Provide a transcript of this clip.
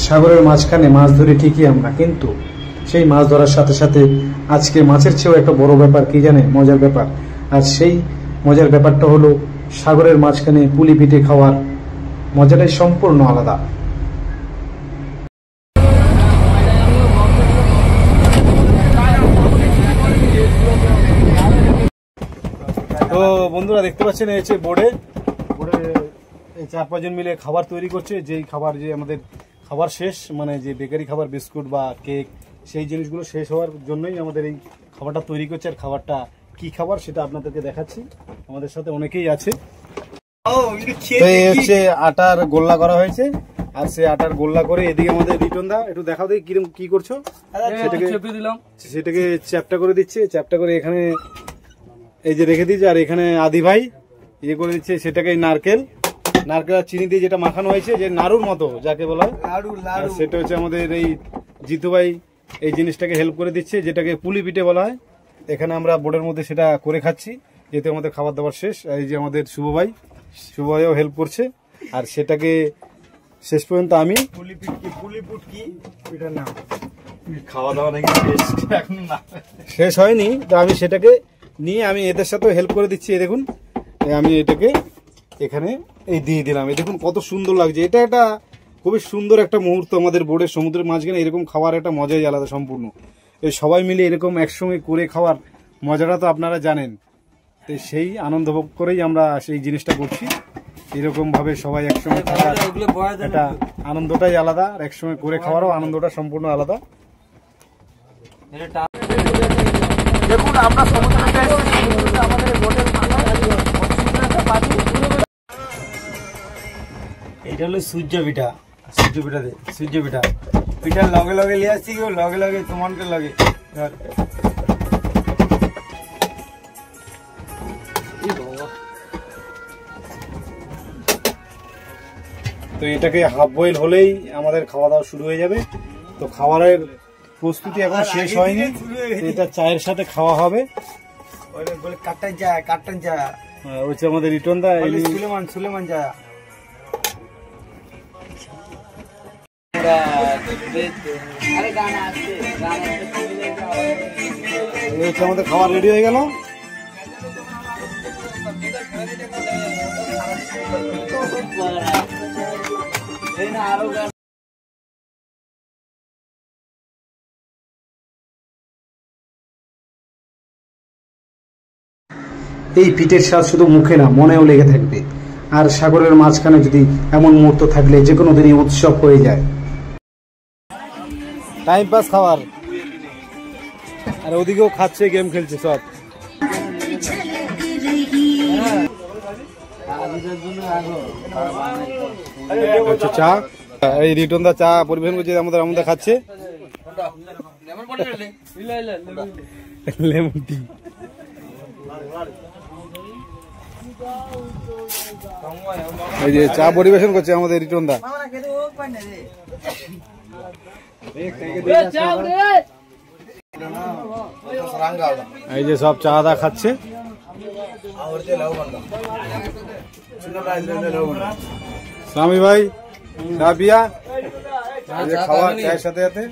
সাগরের মাঝখানে মাছ ধরি ঠিকই আমরা, কিন্তু সেই মাছ ধরার সাথে সাথে আজকে মাছের চেয়েও একটা বড় ব্যাপার কি জানে, মজার ব্যাপার। আর সেই মজার ব্যাপারটা হলো সাগরের মাঝখানে পুলি পিঠে খাওয়ার মজাটাই সম্পূর্ণ আলাদা। তো বন্ধুরা দেখতে পাচ্ছেন এই বোর্ডে 4-5 জন মিলে খাবার তৈরি করছে। যেই খাবার, যে আমাদের খাবার শেষ, মানে যে বেকারি খাবার, বিস্কুট বা কেক, সেই জিনিসগুলো শেষ হওয়ার জন্যই আমাদের এই খাবারটা তৈরি করছে। আর খাবারটা কি খাবার সেটা আপনাদেরকে দেখাচ্ছি। আমাদের সাথে অনেকেই আছে। এই হচ্ছে আটার গোল্লা করা হয়েছে, আর সে আটার গোল্লা করে এদিকে আমাদের রিটন দা, একটু দেখাও দেখি কিরকম কি করছো। সেটাকে চ্যাপটা করে দিচ্ছে, চ্যাপটা করে এখানে এই যে রেখে দিচ্ছে। আর এখানে আদি ভাই ইয়ে করে দিচ্ছে সেটাকে নারকেল আর চিনি দিয়ে যেটা মাখানো হয়েছে, যে নাড়ুর মতো যাকে বলা হয়, সেটা হচ্ছে আমাদের এই জিতু ভাই এই জিনিসটাকে হেল্প করে দিচ্ছে, যেটাকে পুলি পিঠে বলা হয়। এখানে আমরা বোর্ডের মধ্যে সেটা করে খাচ্ছি, এতে আমাদের খাবার দাবার শেষ। এই যে আমাদের শুভ ভাইও হেল্প করছে। আর সেটাকে শেষ পর্যন্ত আমি খাওয়া দাওয়া নাকি শেষ হয়নি, তো আমি সেটাকে নিয়ে আমি এদের সাথেও হেল্প করে দিচ্ছি। এই দেখুন, আমি এটাকে এখানে এই দিয়ে দিলাম। এই দেখুন কত সুন্দর লাগছে। এটা একটা খুবই সুন্দর একটা মুহূর্ত আমাদের বোর্ডের সমুদ্রের মাঝখানে এরকম খাওয়ার একটা মজাই আলাদা সম্পূর্ণ। এই সবাই মিলে এরকম একসঙ্গে করে খাওয়ার মজাটা তো আপনারা জানেন। তো সেই আনন্দ ভোগ করেই আমরা সেই জিনিসটা করছি। এরকম ভাবে সবাই একসঙ্গে থাকার একটা আনন্দটাই আলাদা, আর একসঙ্গে করে খাওয়ারও আনন্দটা সম্পূর্ণ আলাদা। দেখুন আমরা এটা হলো সূর্য পিঠা পিঠার লগে লগে লিয়ে আসছি, লগে লগে তোমাকে লগে তো এটাকে হাফ বয়েল হলেই আমাদের খাওয়া দাওয়া শুরু হয়ে যাবে। তো খাবারের প্রস্তুতি এখন শেষ হয়নি, এটা চায়ের সাথে খাওয়া হবে। কাটন চা হচ্ছে আমাদের রিটন দা, সুলেমান চা। হচ্ছে আমাদের খাবার রেডি হয়ে গেল। এই পিঠের স্বাদ শুধু মুখে না, মনেও লেগে থাকবে। আর সাগরের মাঝখানে যদি এমন মুহূর্ত থাকলে যে কোনো দিনই উৎসব হয়ে যায়। টাইম পাস খাবার, আর ওদিকেও খাচ্ছে, গেম খেলছে সব। চা, এই রিটন দা চা পরিবেশন করছে, আমাদের খাচ্ছে লেমন টি। এই যে চা পরিবেশন করছে আমাদের রিটন দা। এই যে সব চা দা খাচ্ছে। স্বামী ভাই চা পিয়া খাওয়া চায়ের সাথে সাথে